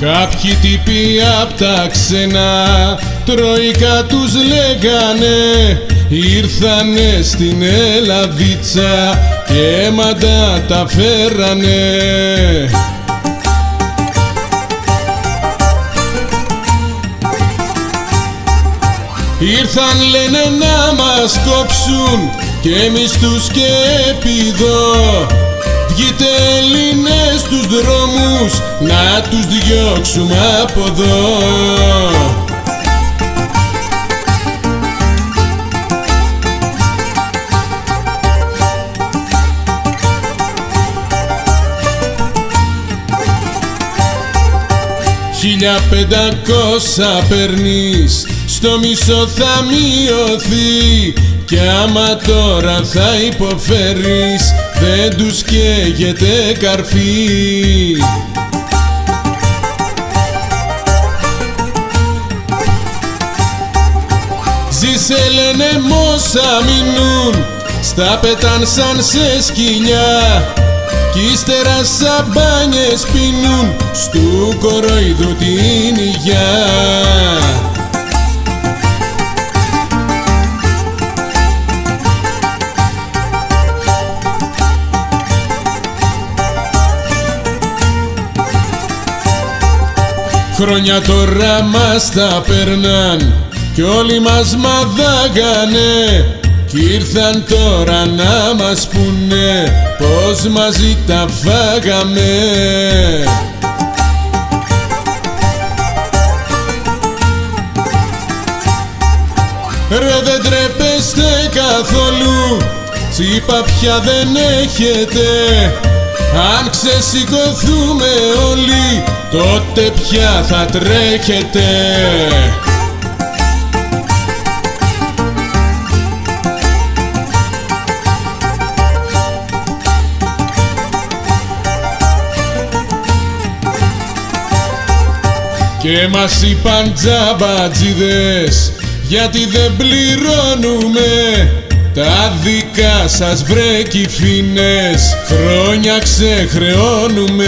Κάποιοι τύποι απ' τα ξένα τροϊκά τους λέγανε, ήρθανε στην Ελλαδίτσα και αίματα τα φέρανε. Ήρθαν λένε να μας κόψουν και εμείς τους και επιδώ. Βγείτε Έλληνες στους δρόμους να τους διώξουμε από εδώ. $1.500 παίρνεις, στο μισό θα μειωθεί, κι άμα τώρα θα υποφέρεις δεν τους καίγεται καρφί. Ζήσε λένε μόσα μείνουν, στα πετάν σαν σε σκοινιά, κι ύστερα σαμπάνιες πίνουν στου κοροϊδού την υγειά. Χρόνια τώρα μας τα περνάν κι όλοι μας μαδάγανε, κι ήρθαν τώρα να μας πούνε πως μαζί τα φάγαμε. Ρε δεν τρέπεστε καθόλου, τσίπα πια δεν έχετε. Αν ξεσηκωθούμε όλοι, τότε πια θα τρέχετε. Και μας είπαν τζαμπατζίδες, γιατί δεν πληρώνουμε τα δικά σας βρε κυφίνες, χρόνια ξεχρεώνουμε.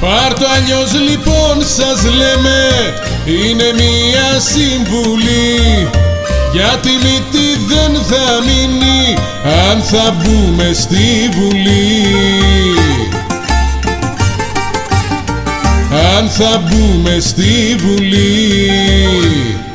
Πάρ' το αλλιώς λοιπόν σας λέμε, είναι μία συμβουλή, γιατί μύτη δεν θα μείνει αν θα μπούμε στη Βουλή. Αν θα μπούμε στη Βουλή.